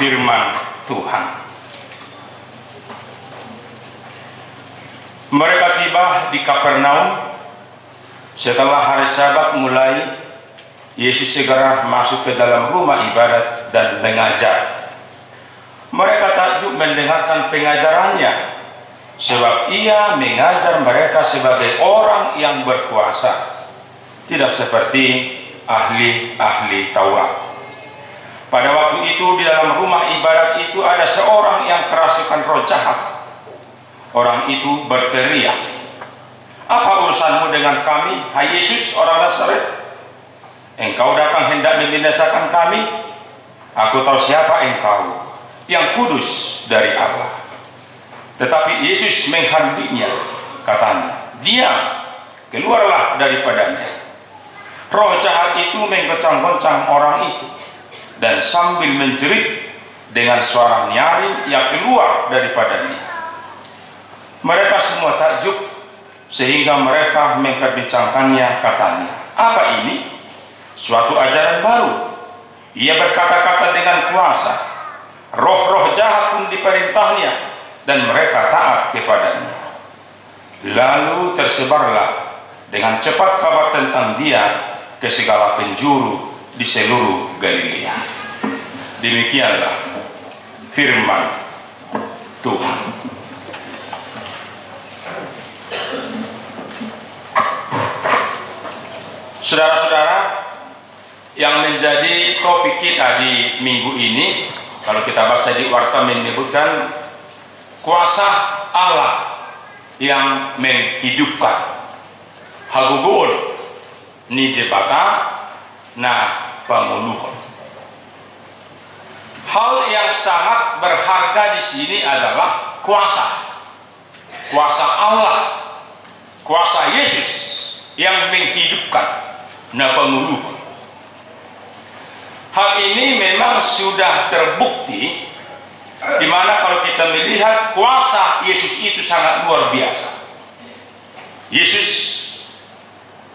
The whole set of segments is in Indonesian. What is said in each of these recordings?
firman Tuhan. Mereka tiba di Kapernaum. Setelah hari Sabat mulai, Yesus segera masuk ke dalam rumah ibadat dan mengajar. Mereka takjub mendengarkan pengajarannya, sebab ia mengajar mereka sebagai orang yang berkuasa, tidak seperti ahli-ahli Taurat. Pada waktu itu di dalam rumah ibadat itu ada seorang yang kerasukan roh jahat. Orang itu berteriak, "Apa urusanmu dengan kami, hai Yesus, orang Nazaret? Engkau datang hendak membinasakan kami? Aku tahu siapa engkau, yang kudus dari Allah." Tetapi Yesus menghentinya, katanya, "Diam, keluarlah daripadanya." Roh jahat itu menggoncang-goncang orang itu, dan sambil menjerit dengan suara nyaring, ia keluar daripadanya. Mereka semua takjub, sehingga mereka memperbincangkannya, katanya, "Apa ini? Suatu ajaran baru. Ia berkata-kata dengan kuasa. Roh-roh jahat pun diperintahnya, dan mereka taat kepadanya." Lalu tersebarlah dengan cepat kabar tentang dia ke segala penjuru di seluruh Galilea. Demikianlah firman Tuhan. Saudara-saudara, yang menjadi topik kita di minggu ini, kalau kita baca di warta, menyebutkan kuasa Allah yang menghidupkan. Hagugul ni debata na panguluhon. Hal yang sangat berharga di sini adalah kuasa Allah, kuasa Yesus yang menghidupkan. Nah, penguluh. Hal ini memang sudah terbukti, di mana kalau kita melihat kuasa Yesus itu sangat luar biasa. Yesus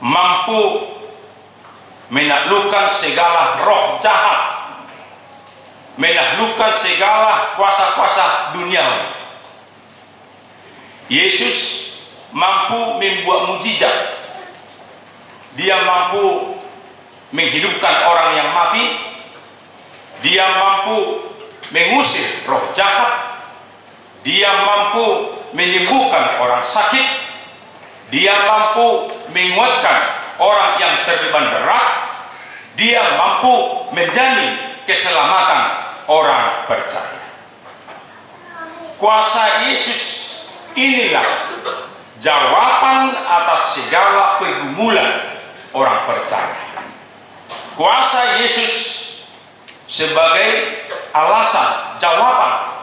mampu menaklukkan segala roh jahat, menaklukkan segala kuasa-kuasa duniawi. Yesus mampu membuat mukjizat. Dia mampu menghidupkan orang yang mati. Dia mampu mengusir roh jahat. Dia mampu menyembuhkan orang sakit. Dia mampu menguatkan orang yang terbeban berat. Dia mampu menjamin keselamatan orang percaya. Kuasa Yesus inilah jawaban atas segala pergumulan orang percaya. Kuasa Yesus sebagai alasan, jawaban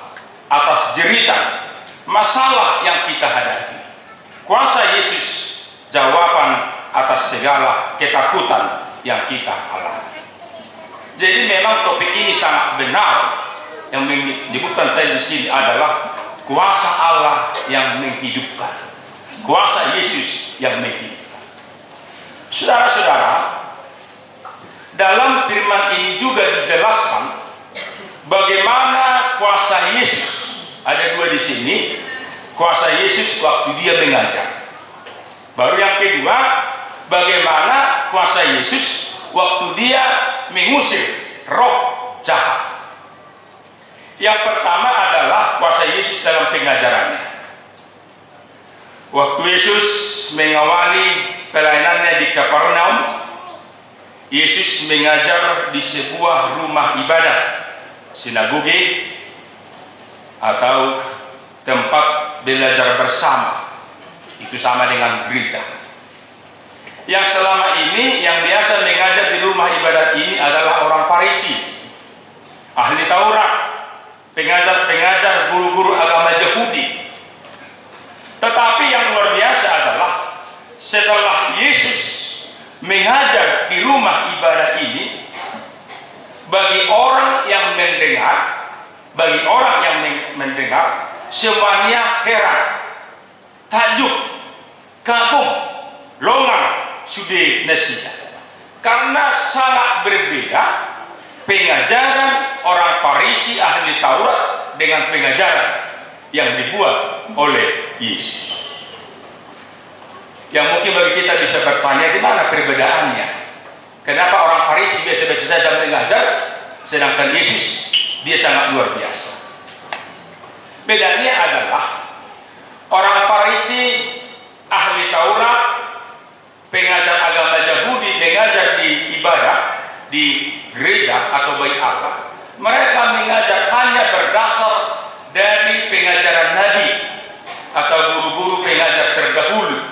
atas jeritan masalah yang kita hadapi. Kuasa Yesus jawaban atas segala ketakutan yang kita alami. Jadi memang topik ini sangat benar. Yang disebutkan tadi di sini adalah kuasa Allah yang menghidupkan, kuasa Yesus yang menghidupkan. Saudara-saudara, dalam firman ini juga dijelaskan bagaimana kuasa Yesus. Ada dua di sini, kuasa Yesus waktu dia mengajar. Baru yang kedua, bagaimana kuasa Yesus waktu dia mengusir roh jahat. Yang pertama adalah kuasa Yesus dalam pengajarannya. Waktu Yesus mengawali pelayanannya di Kapernaum, Yesus mengajar di sebuah rumah ibadat, sinagoge, atau tempat belajar bersama. Itu sama dengan gereja. Yang selama ini yang biasa mengajar di rumah ibadat ini adalah orang Farisi, ahli Taurat, pengajar-pengajar, guru-guru agama Yahudi. Tetapi yang luar biasa adalah setelah Yesus mengajar di rumah ibadah ini, bagi orang yang mendengar, semuanya heran, takjub, kagum, longan, sudah nasihat. Karena sangat berbeda pengajaran orang Farisi ahli Taurat dengan pengajaran yang dibuat oleh Yesus. Yang mungkin bagi kita bisa bertanya, di mana perbedaannya? Kenapa orang Farisi biasa-biasa saja mengajar, sedangkan Yesus dia sangat luar biasa? Bedanya adalah orang Farisi ahli Taurat, pengajar agama Yahudi, mengajar di ibadah di gereja atau bait Allah. Mereka mengajar hanya berdasar dari pengajaran Nabi atau guru-guru pengajar terdahulu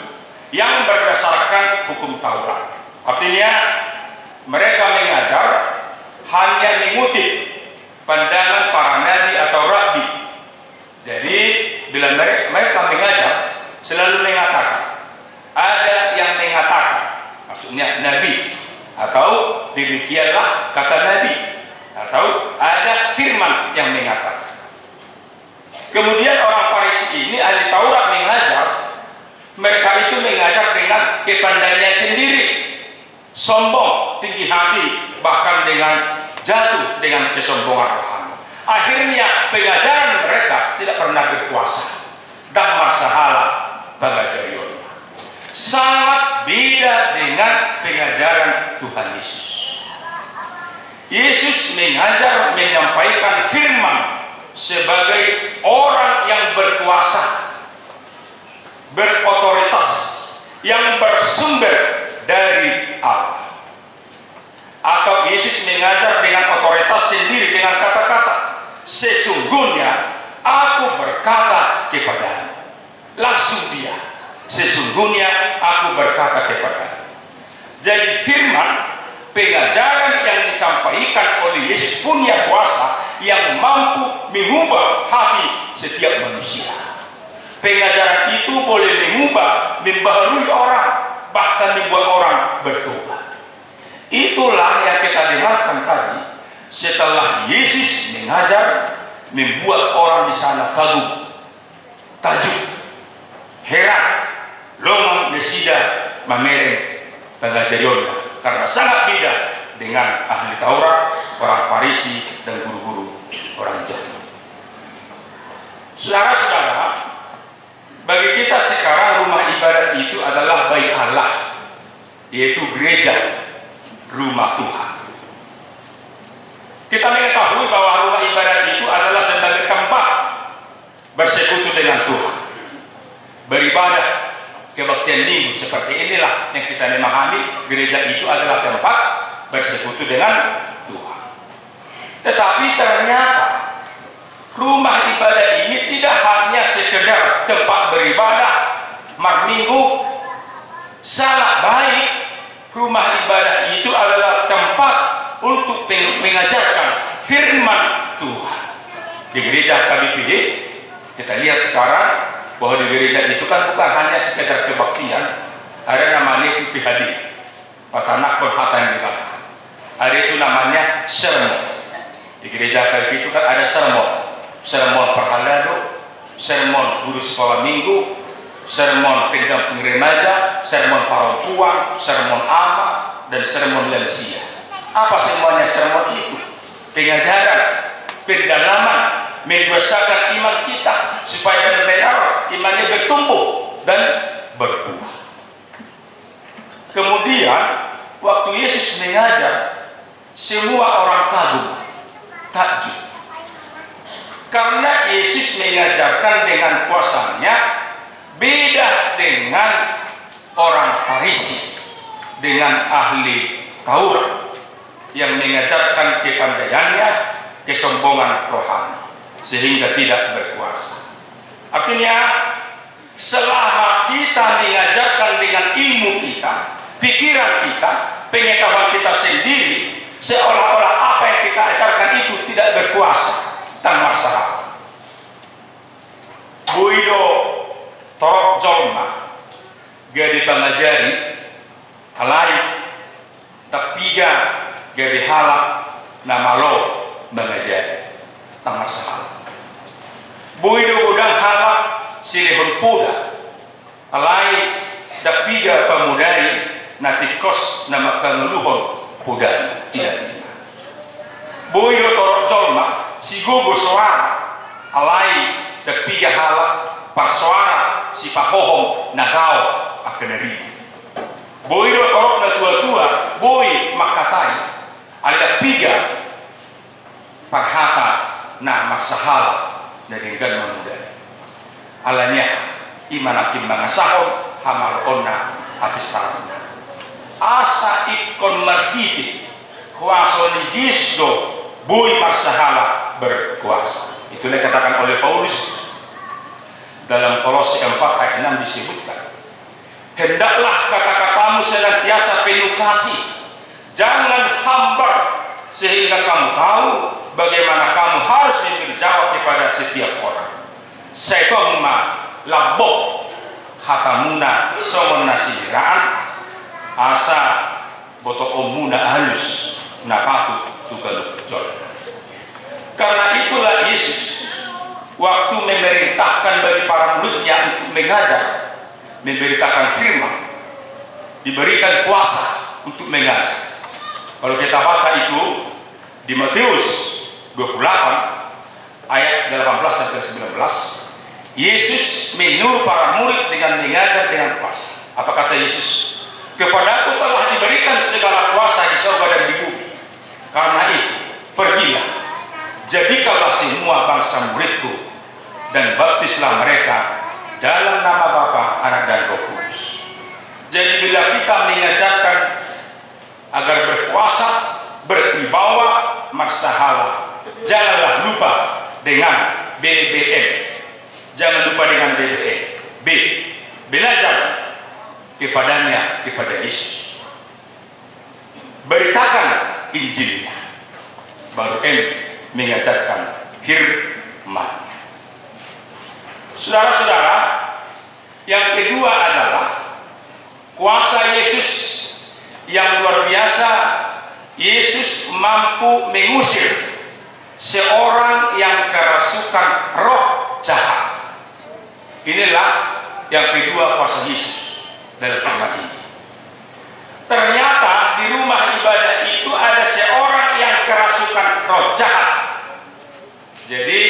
yang berdasarkan hukum Taurat. Artinya mereka mengajar hanya mengutip pandangan para nabi atau rabbi. Jadi bila mereka mengajar selalu mengatakan, ada yang mengatakan, maksudnya nabi, atau demikianlah kata nabi, atau ada firman yang mengatakan. Kemudian orang Farisi ini ahli Taurat mengajar, mereka itu mengajar dengan kepandaian sendiri, sombong, tinggi hati, bahkan dengan jatuh dengan kesombongan rohani. Akhirnya pengajaran mereka tidak pernah berkuasa dan masalah pengajaran sangat beda dengan pengajaran Tuhan Yesus. Yesus mengajar, menyampaikan firman sebagai orang yang berkuasa, berotoritas, yang bersumber dari Allah. Atau Yesus mengajar dengan otoritas sendiri dengan kata-kata, sesungguhnya aku berkata kepadamu. Langsung dia, sesungguhnya aku berkata kepadamu. Jadi firman, pengajaran yang disampaikan oleh Yesus punya kuasa yang mampu mengubah hati setiap manusia. Pengajaran itu boleh mengubah, membaharui orang, bahkan membuat orang bertobat. Itulah yang kita dengarkan tadi. Setelah Yesus mengajar, membuat orang di sana kagum, takjub, heran, lomang nesida mamere pengajaran, karena sangat beda dengan ahli Taurat, orang Farisi, dan guru-guru orang Yahudi. Saudara-saudara, bagi kita sekarang rumah ibadat itu adalah bait Allah, yaitu gereja, rumah Tuhan. Kita mengetahui bahwa rumah ibadat itu adalah sebagai tempat bersekutu dengan Tuhan, beribadah, kebaktian minggu. Seperti inilah yang kita memahami gereja itu adalah tempat bersekutu dengan Tuhan. Tetapi ternyata rumah ibadah ini tidak hanya sekedar tempat beribadah minggu. Sangat baik, rumah ibadah itu adalah tempat untuk mengajarkan firman Tuhan. Di gereja KBPD kita lihat sekarang bahwa di gereja itu kan bukan hanya sekedar kebaktian, ada namanya itu PHD, Patanak Perhatian Dibakti. Ada itu namanya sermon. Di gereja KBPD itu kan ada sermon, sermon perhalado, sermon guru sekolah minggu, sermon pendamping remaja, sermon perempuan, sermon ama, dan sermon lansia. Apa semuanya sermon itu? Pengajaran, pendalaman, membesarkan iman kita supaya benar-benar imannya bertumbuh dan berbuah. Kemudian waktu Yesus mengajar, semua orang kagum, takjub, karena Yesus mengajarkan dengan kuasanya beda dengan orang Farisi, dengan ahli Taurat yang mengajarkan kepandaiannya, kesombongan rohani, sehingga tidak berkuasa. Artinya, selama kita mengajarkan dengan ilmu kita, pikiran kita, pengetahuan kita sendiri, seolah-olah apa yang kita ajarkan itu tidak berkuasa dan masalah. Buido torok jolma gadi pengajari halai tapiga gadi halak nama lo mengajari tak masalah. Buido udang halak silihun puda halai tapiga pemudai natikos nama kangeluhon puda tidak. Buido torok jolma siku bersuara alai terpiga halak parsuara si pahohong nagao akeneri boi do korok na tua-tua boi makatai ada piga parhata na masahala na dinggan manuda alanya imanakim mangasahon hamal onna habis sarana asa ikon marhiti kuasa ni Yesus bui masahala berkuasa. Itulah dikatakan oleh Paulus dalam Kolose 4 ayat 6 disebutkan, hendaklah kata-katamu senantiasa penuh kasih, jangan hambar, sehingga kamu tahu bagaimana kamu harus memberi jawab kepada setiap orang. Seton ma labok hatamuna somon nasiraan asa boto omuna halus napatu tugaluk jol. Karena itulah Yesus waktu memerintahkan bagi para muridnya untuk mengajar, memberitakan firman, diberikan kuasa untuk mengajar. Kalau kita baca itu di Matius 28 ayat 18 sampai 19, Yesus menyuruh para murid dengan mengajar dengan kuasa. Apa kata Yesus? Kepadaku telah diberikan segala kuasa di surga dan di bumi. Karena itu, pergilah, jadikanlah semua bangsa muridku, dan baptislah mereka dalam nama Bapa, Anak, dan Roh Kudus. Jadi bila kita mengajarkan agar berkuasa, berwibawa, masahala, janganlah lupa dengan BBM. Jangan lupa dengan BBM. B. Belajar kepadanya, kepada Yesus. Beritakan Injilnya. Baru M. Mengajarkan firman. Saudara-saudara, yang kedua adalah kuasa Yesus yang luar biasa. Yesus mampu mengusir seorang yang kerasukan roh jahat. Inilah yang kedua kuasa Yesus dalam firman ini. Ternyata di rumah ibadah itu ada seorang yang kerasukan roh jahat. Jadi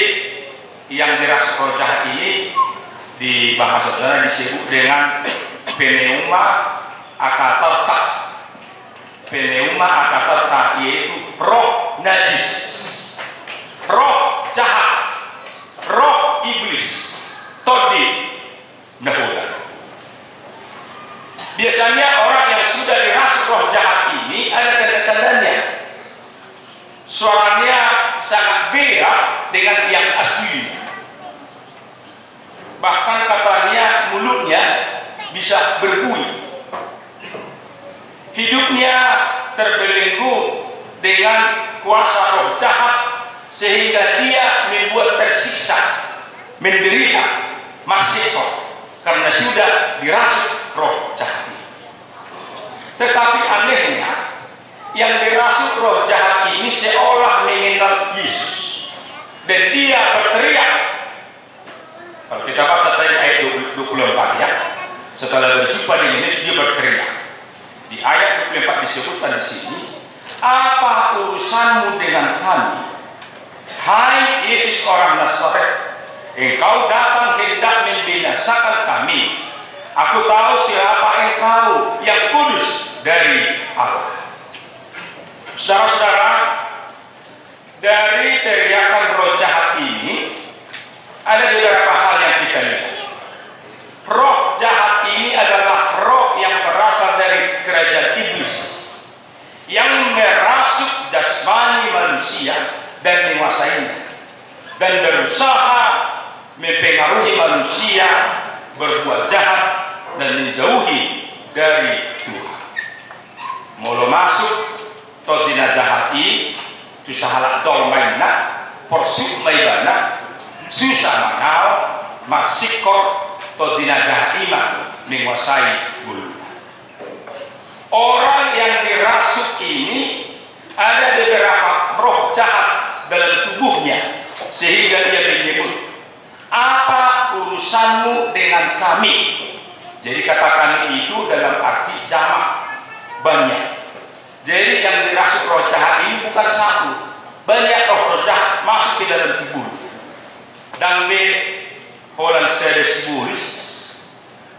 yang dirasukan roh jahat ini di bahasa saudara disebut dengan pneuma akatota. Pneuma akatota yaitu roh najis, roh jahat, roh iblis, todi nahuda. Biasanya orang yang sudah dirasukan roh jahat ini ada tanda-tandanya. Suaranya sangat beda dengan yang asli. Bahkan katanya mulutnya bisa berbunyi. Hidupnya terbelenggu dengan kuasa roh jahat sehingga dia membuat tersiksa, menderita, masyarakat karena sudah dirasuk roh jahat. Tetapi anehnya, yang dirasuk roh jahat ini seolah mengenal Yesus dan dia berteriak. Kalau kita baca tadi ayat 24 ya, setelah berjumpa dengan Yesus dia berteriak. Di ayat 24 disebutkan di sini, apa urusanmu dengan kami, hai Yesus orang Nazaret? Engkau datang hendak membinasakan kami. Aku tahu siapa engkau, yang kudus dari Allah. Saudara-saudara, dari teriakan roh jahat ini ada beberapa hal yang kita lihat. Roh jahat ini adalah roh yang berasal dari kerajaan iblis yang merasuk jasmani manusia dan menguasainya dan berusaha mempengaruhi manusia berbuat jahat dan menjauhi dari Tuhan. Mula masuk to dina jahati susah halak tol mainna porsuk maibana susah manau masikor to dina jahati mah menguasai bulu. Orang yang dirasuk ini ada beberapa roh jahat dalam tubuhnya sehingga dia menyebut, apa urusanmu dengan kami? Jadi katakan itu dalam arti jamak, banyak. Jadi yang dirasuk roh jahat ini bukan satu, banyak roh jahat masuk masuk ke dalam kubur. Dan be Holland saya simbolis,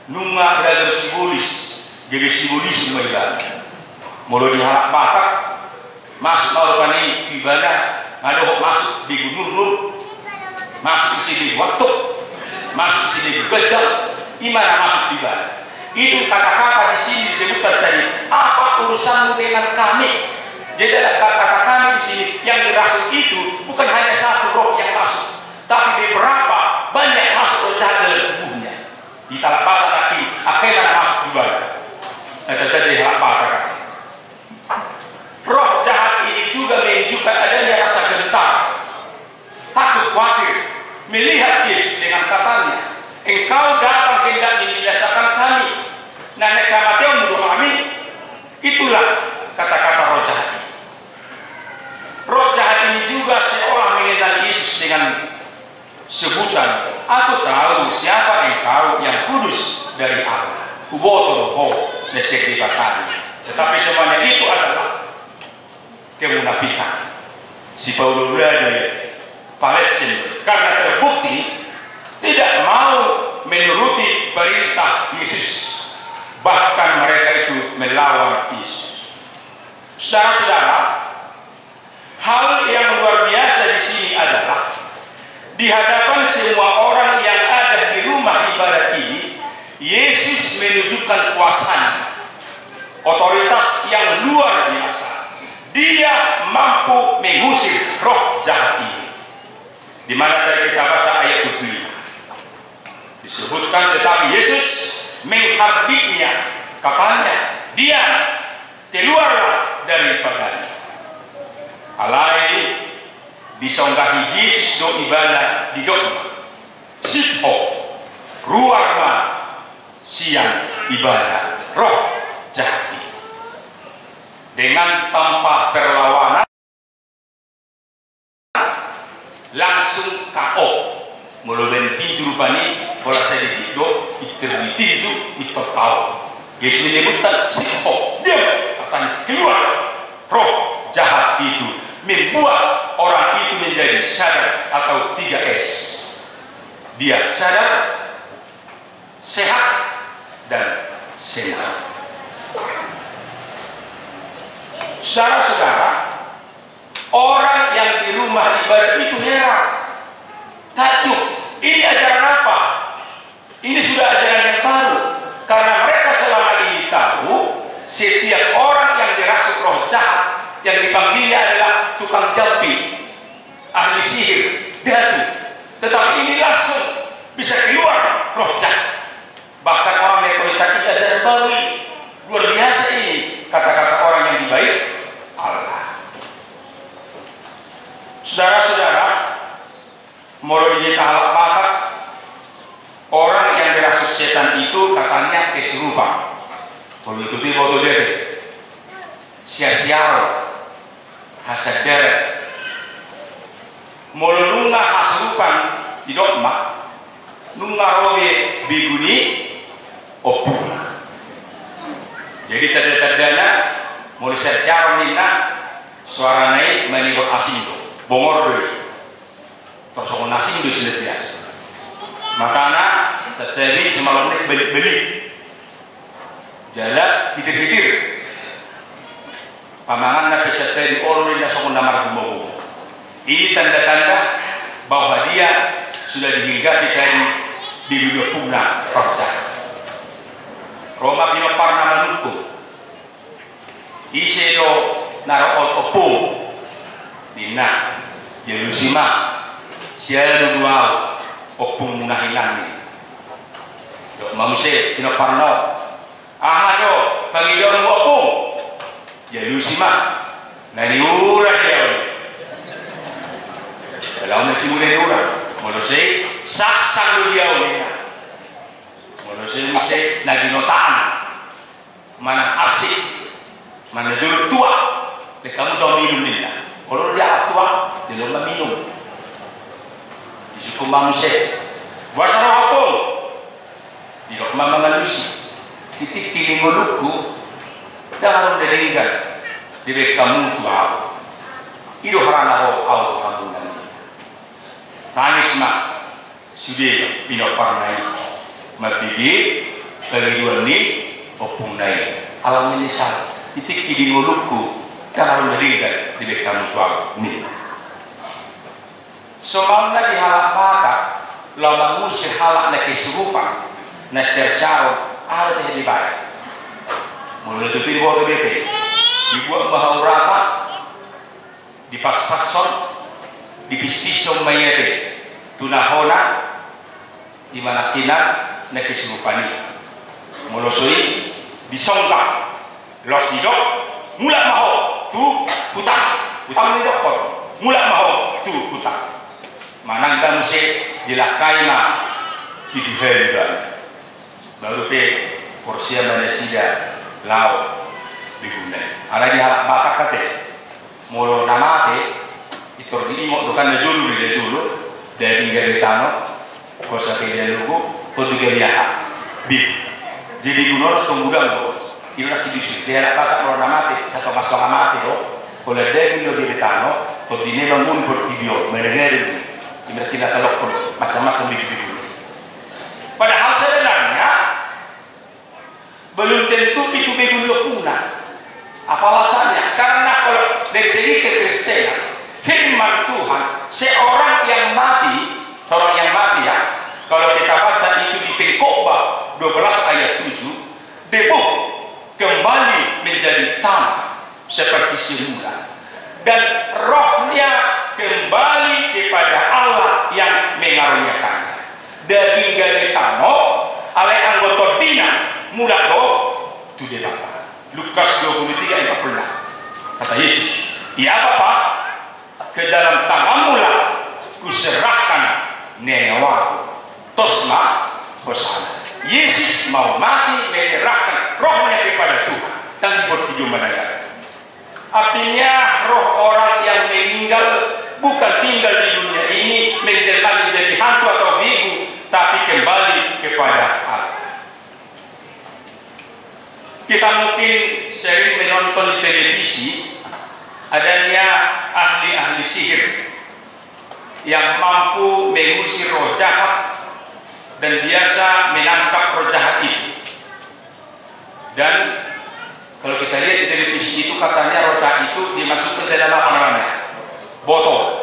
nunga ragam simbolis, jadi simbolis semua mulai diharap batak masuk kalau pani ibadah ada masuk di gunung, masuk sini waktu, masuk sini gejal, imana masuk ibadah. Itu kata-kata di sini disebutkan tadi. Apa urusanmu dengan kami? Jadi kata-kata kami di sini yang dirasuk itu bukan hanya satu roh yang masuk, tapi beberapa banyak masuk roh jahat dalam tubuhnya. Di talapak kaki akhirnya masuk ibadah. Itu tadi apa kata? Roh jahat ini juga menunjukkan adanya rasa gentar, takut, khawatir melihat Yesus dengan katanya, engkau datang hendak membinasakan kami, nah mereka mati membunuh kami. Itulah kata-kata roh jahat ini. Roh jahat ini juga seolah mengenal Yesus dengan sebutan, aku tahu siapa engkau yang kudus dari Allah, kuboto roho nesek dibakari. Tetapi semuanya itu adalah kemunafikan. Si Paulus dari Palestina karena terbukti tidak mau menuruti perintah Yesus, bahkan mereka itu melawan Yesus. Saudara-saudara, hal yang luar biasa di sini adalah di hadapan semua orang yang ada di rumah ibadat ini, Yesus menunjukkan kuasanya, otoritas yang luar biasa. Dia mampu mengusir roh jahat ini. Di mana tadi kita baca ayat 25 disebutkan, tetapi Yesus mengharbiknya, katanya, dia keluarlah daripadanya. Alai disonggahi Yesus do ibadah di dogma sipho ruarma siang ibadah roh jahat dengan tanpa perlawanan langsung KO mulai tinju rupanya bola saya ditido itu tahu. Yesus menyebutkan sipho dia akan keluar roh jahat itu, membuat orang itu menjadi sadar atau 3S. Dia sadar, sehat, dan senang. Saudara-saudara, orang yang di rumah ibadat itu heran, takjub, ini ajaran apa? Ini sudah ajaran yang baru, karena mereka selama ini tahu setiap orang yang dirasuk roh jahat yang dipanggilnya adalah tukang jampi, ahli sihir, datu. Tetapi ini langsung bisa keluar roh jahat. Bahkan orang yang komentar kita ajaran baru, luar biasa ini kata-kata orang yang dibaik Allah. Saudara-saudara, mulai di tahap bakat, orang yang dirasuk setan itu katanya kesurupan. Kalau itu waktu dia sia-sia hasadar mulai nunga hasupan di dogma nunga robe biguni opuna. Jadi tanda-tandanya mulai sia-sia minta suara naik menibok asing itu bongor dulu terus asing itu sudah biasa. Makanya tetapi semalam ini beli jalan pikir-pikir pamangan nabi setelah orang yang langsung namar bumbu. Ini tanda-tanda bahwa dia sudah dihinggapi dari di dunia punah raja. Roma pino parna manuku. Isedo naro opo dina Yerusalem siapa dua opung munahinani. Dok manusia pino parna. Ahado pangidon opung. Yerusalem nani ura dia. Kalau mesti mulai ura, manusia saksang dia ni. Manusia mesti lagi notaan mana asik, mana juru tua. Kamu jangan minum ni. Kalau dia tua, dia jangan minum. Disukum manusia. Bahasa apa? Di rumah manusia. Titik tiling mulutku. Jangan mendengarkan. Di kamu tua. Itu harana roh auto kamu nanti. sudah pinoparnai mabigi kehidupan ini opunai alam menyesal titik di mulutku dan harus berikan di kamu tua ini soalnya di halak maka lama musik halak nak kesurupan nak sersyaro ada yang dibayar mulai itu dibuat BP dibuat mahaurata dipas-pason dipisison mayete tunahona di mana kinan nak kesurupan ini mulosoi disongkak los didok mulak maho tu utang ni doktor mulak maho tu utang manang dan musik dilakai mah diduhel baru pe porsia Malaysia lao diguna ada di halak bakak kate mulu nama te itu di mo dukan dulu di dulu dari garitano kosa ke dulu to di gariah bib jadi gunor tunggudan ini nak disu dia nak bakak kalau nama te satu masalah mati do oleh dari lo garitano to di ne bangun bervideo mendengar berarti nak telok macam-macam video. Padahal sebenarnya belum tentu itu video punah. Apa alasannya? Karena kalau dari segi kekristenan, firman Tuhan, seorang yang mati, ya, kalau kita baca itu di Pengkhotbah 12 ayat 7, debu kembali menjadi tanah seperti semula dan rohnya kembali kepada Allah yang mengaruniakannya. Daging garitano oleh anggota dina mula do tu dia Bapak. Lukas 23:40 kata Yesus, "Ya Bapa, ke dalam tangan mula kuserahkan nyawaku." Tosma bersama. Yesus mau mati menyerahkan rohnya kepada Tuhan dan bertujuan menayang. Artinya roh orang yang meninggal bukan tinggal di dunia ini menjadi hantu atau bigu, tapi kembali kepada Allah. Kita mungkin sering menonton di televisi adanya ahli-ahli sihir yang mampu mengusir roh jahat dan biasa menangkap roh jahat itu. Dan kalau kita lihat di televisi itu katanya roh jahat itu dimasukkan dalam apa namanya? Botol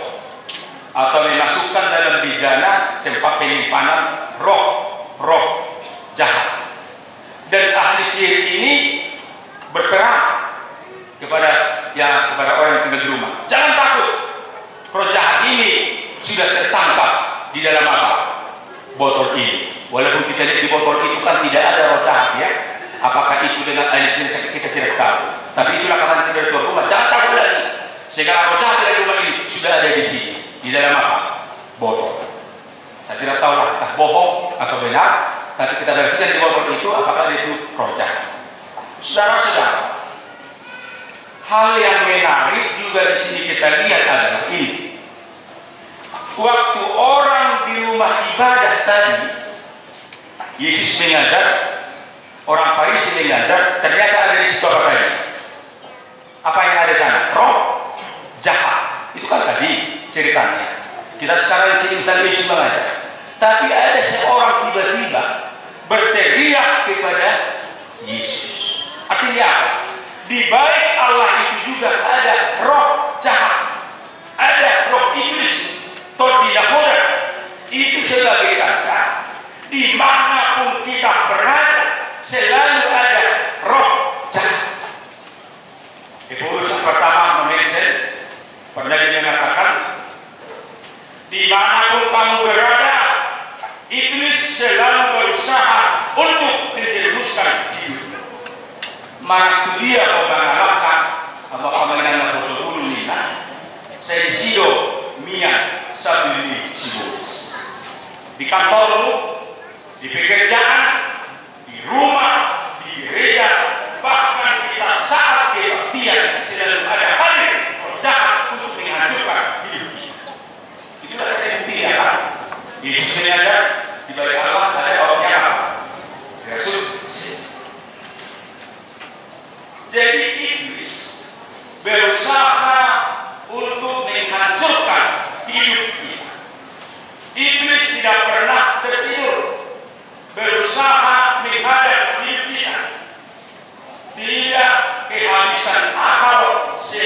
atau dimasukkan dalam bijana tempat penyimpanan roh jahat. Dan ahli sihir ini berperang kepada orang yang tinggal di rumah. Jangan takut, roh jahat ini sudah tertangkap di dalam apa? Botol ini. Walaupun kita lihat di botol itu kan tidak ada roh jahat ya. Apakah itu dengan ahli sihir kita tidak tahu. Tapi itulah kata kita dari tuan rumah. Jangan takut lagi. Segala roh jahat dari rumah ini sudah ada di sini. Di dalam apa? Botol. Saya tidak tahu lah entah bohong atau benar. Tapi kita berpikir di botol itu apakah itu roh jahat. Saudara-saudara, hal yang menarik juga di sini kita lihat adalah ini. Waktu orang di rumah ibadah tadi, Yesus mengajar, orang Farisi mengajar, ternyata ada di situ apa tadi? Apa yang ada di sana? Roh jahat. Itu kan tadi ceritanya. Kita sekarang di sini misalnya Yesus mengajar, tapi ada seorang tiba-tiba berteriak kepada Yesus. Artinya apa? Di balik Allah itu juga ada roh jahat, ada roh iblis, tordinahoda. Itu sebagai kata dimanapun kita berada selalu ada roh jahat. Petrus pertama mention pernah dia mengatakan, dimanapun kamu berada, iblis selalu berusaha untuk menjerumuskan hidup. Mana dia mengalahkan apa pemainan boso dulu ni, saya disido mian sabili sibo. Di kantor, di pekerjaan, di rumah, di gereja, bahkan kita saat kebaktian selalu ada hadir jahat untuk menghancurkan hidup. Itulah saya bukti ya. Yesus mengajar di balik Allah ada orangnya apa? Rasul. Jadi iblis berusaha untuk menghancurkan hidup kita. Iblis tidak pernah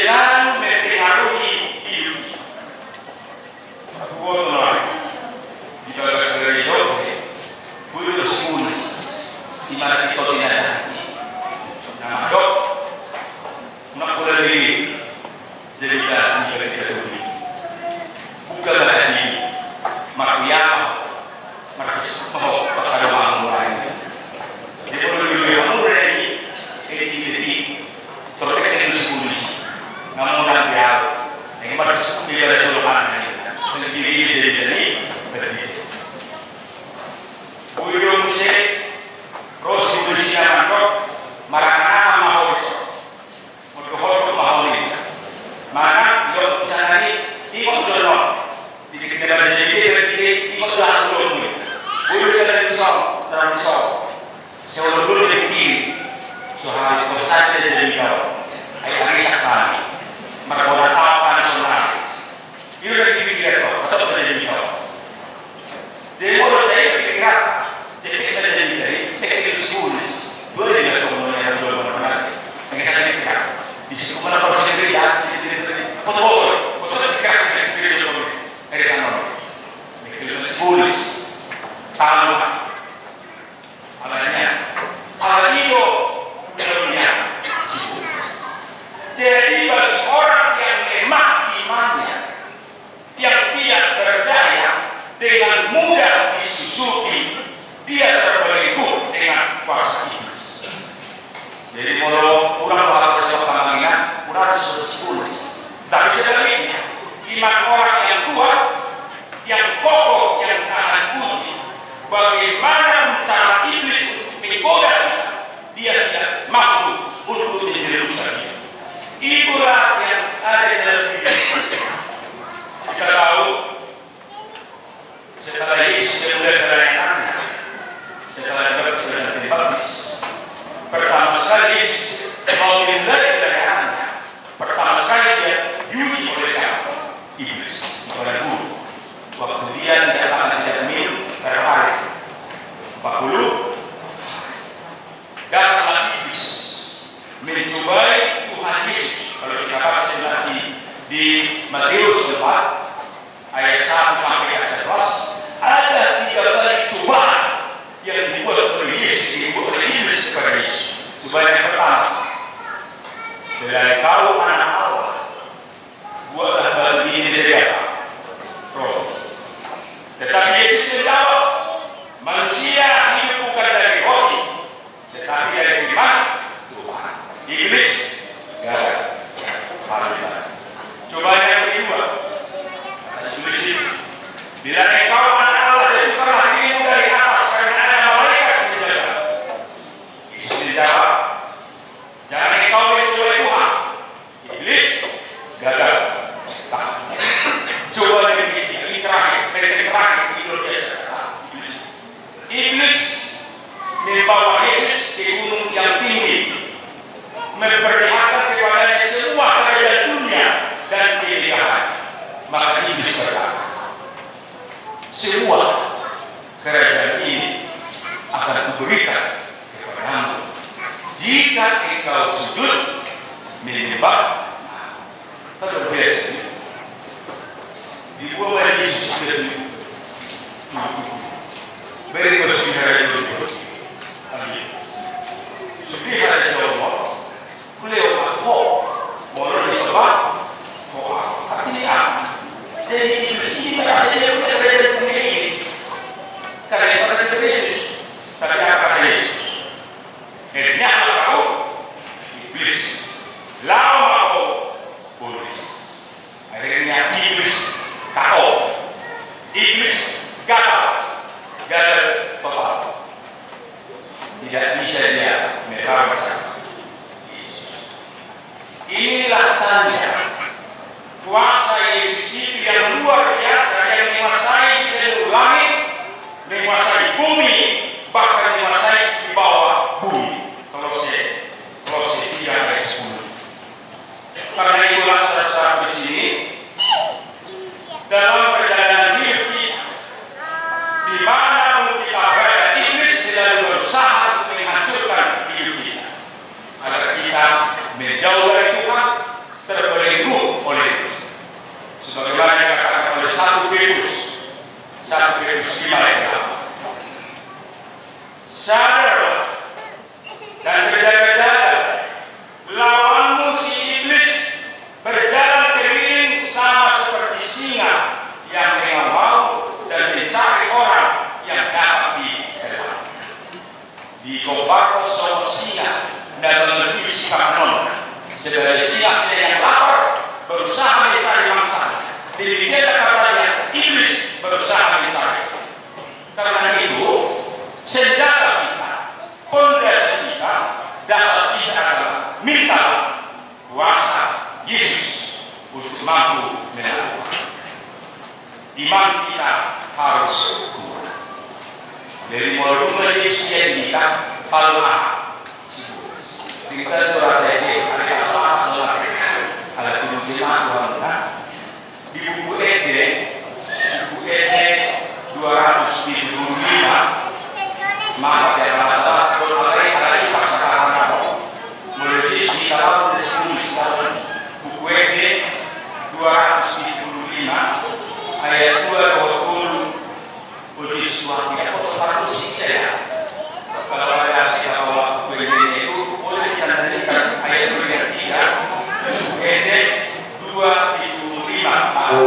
selalu mempengaruhi hidup kita. Aku buat di bawah segala jauh, butuh semuanya. Di mana kita tidak hati, nama dok, nak boleh diri, jadi kita tidak peduli. Bukan hati, makian, markus mau kepada orang lain. Jadi kalau dulu orang lain ini, terkait dengan semuanya, namun orang dia, yang markus dia ada jawaban, yang diri jadi berbeda. Bukan musik. Rosi Indonesia mantok marana mahorso motohoro mahoni mana yo sanani iko jono di kita baca jadi iko langsung jono boleh kita bisa transfer seorang dulu di soal kosan jadi kau ayat ini sekali maka orang apa nasional itu dari pikir kau atau menjadi kau jadi orang saya pikiran jadi kita jadi dari sulis boleh tidak kemudian yang jual mana mereka tadi pikir di situ mana kalau sendiri ya foto sekarang yang pikir coba dari sana mereka sulis tahu alanya alio dunia jadi bagi orang yang lemah imannya yang tidak berdaya dengan mudah disusupi dia terbelenggu dengan kuasa iblis. Jadi kalau orang harus mengingat, orang harus tulis. Tapi sebaliknya, iman orang yang kuat, yang kokoh, yang tahan uji, bagaimana cara iblis untuk menggoda dia tidak mampu untuk menjerusalem. Itulah yang ada dalam diri. Kita tahu setelah Yesus mulai berlayar. Setelah juga sudah dibaptis, pertama sekali Yesus mau memulai pelayanannya. Pertama sekali dia diuji oleh siapa? Iblis, oleh guru. Waktu dia akan tidak minum per hari 40. Datanglah iblis mencobai Tuhan Yesus. Kalau kita baca nanti di Matius 4 ayat 1 sampai ayat 11 ada 3 kali cobaan yang dibuat oleh Yesus, dibuat oleh iblis kepada Yesus. Cobaan yang pertama, bila kau anak Allah, buatlah batu ini menjadi apa? Roh. Tetapi Yesus menjawab, manusia hidup bukan dari roti, tetapi dari iman Tuhan. Iblis gagal. Cobaan yang kedua, iblis itu, bila engkau anak Allah, jatuhkanlah dirimu dari atas karena ada malaikat yang menjaga. Yesus dijawab, jangan engkau mencobai Tuhan. Iblis gagal. Coba dengan ini terakhir, Iblis membawa Yesus ke gunung yang tinggi, memperlihatkan kepadanya semua kerajaan dunia dan kemegahan. Maka iblis berkata, semua kerajaan ini akan kuberikan kepadamu jika engkau sujud menyembah. Kalau biasa di bawah Yesus itu beri bersuara itu sudah ada jawab beliau aku mau disebut artinya jadi iblis ini berhasil dari dunia ini karena kata Yesus tapi apa Yesus akhirnya tahu iblis lama kau polis akhirnya iblis kau iblis gagal total tidak bisa dia melawan bersama Yesus. Inilah tanda kuasa Yesus itu yang luar biasa yang menguasai seluruh langit, menguasai bumi, bahkan menguasai di bawah bumi. Kolose 3 ayat 10. Karena itulah saudara-saudara di sini dalam perjalanan hidup kita, di mana pun kita berada, iblis selalu berusaha untuk menghancurkan hidup kita agar kita menjauh dari Tuhan, sebagaimana dikatakan oleh 1 Petrus 5 ayat 8. Sadarlah dan berjaga-jaga, lawanmu si iblis berjalan keliling sama seperti singa yang mengawal dan mencari orang yang dapat dikejar. Dikobar sama singa dan mengerti sikap non sebagai singa yang lapar berusaha mencari mangsa. Demikianlah katanya iblis berusaha mencari. Karena itu senjata kita, pondasi kita, dasar kita adalah minta kuasa Yesus untuk mampu menaklukkan. Iman kita harus kuat. Dari mulai rumah Yesus yang kita palma. Kita curah dari ada salah salah. Ada tujuh jemaat Tuhan. Di buku ED 275 maka dalam masalah berbagai ada sifat sekarang menulis di dalam buku ED 275 ayat 20 puji Tuhan ya kalau siksa kalau ada kita bawa buku ED itu boleh kita nantikan ayat 23 buku ED 275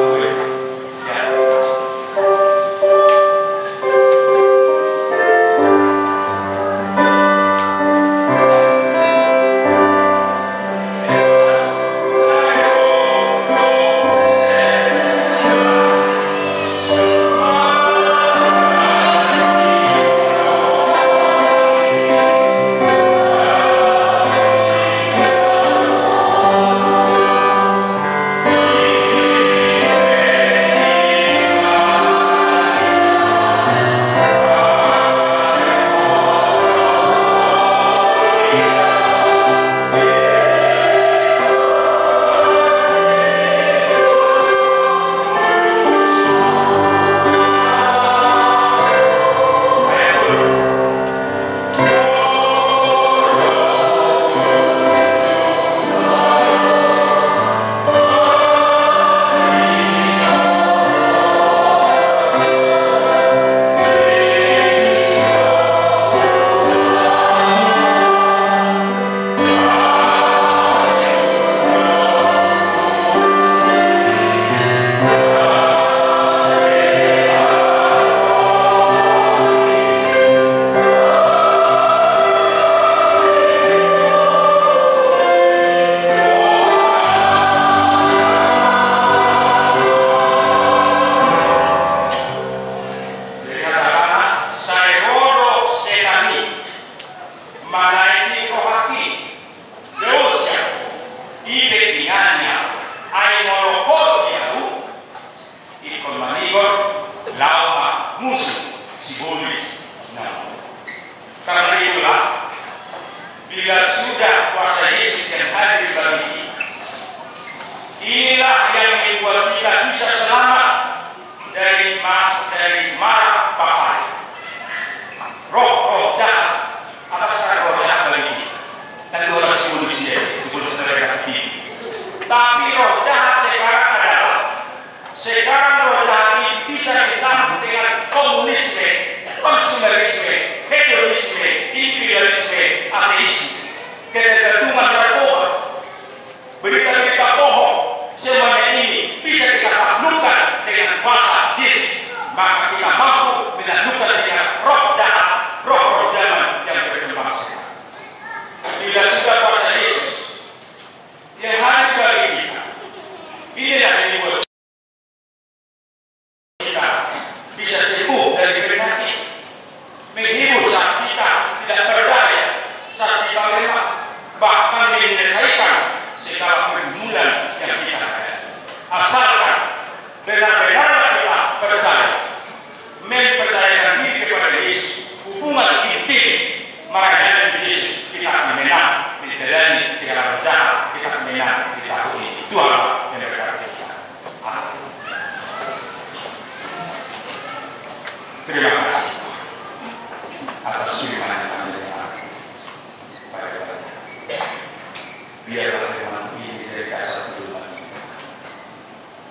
Biarlah firman ini dari dasar kehidupan.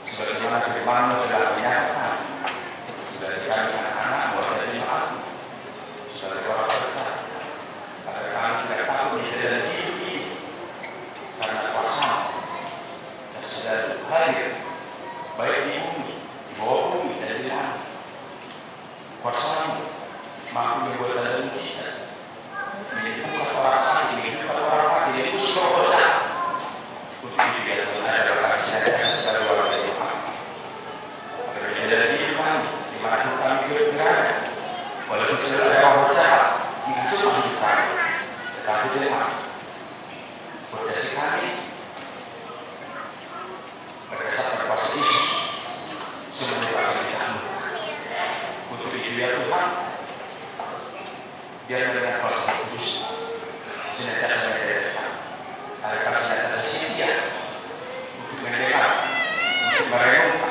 Sebagaimana firman telah menyatakan sudah kami anak-anak buat jadi maaf, sudah orang berkata agar kami tidak takut di dalam hidup ini karena kuasa yang selalu hadir baik di bumi, di bawah bumi dan di langit. Kuasa-Mu mampu berbuat dalam mujizat, menyembuhkan orang sakit, menghidupkan orang mati, menembus roh dosa. Untuk itu ya Tuhan, ada bagi saya selalu luar biasa. Agar dalam hidup kami, dimanapun kami berada, walaupun selalu ada roh jahat menghancurkan hidup kami, tetapi lemah. Berdasar kami berdasarkan kuasa Yesus, semuanya akan ditanggung. Untuk itu ya Tuhan, biar dengan kuasa kudus senantiasa mendekat, agar kami senantiasa setia untuk mendekat, untuk merenungkan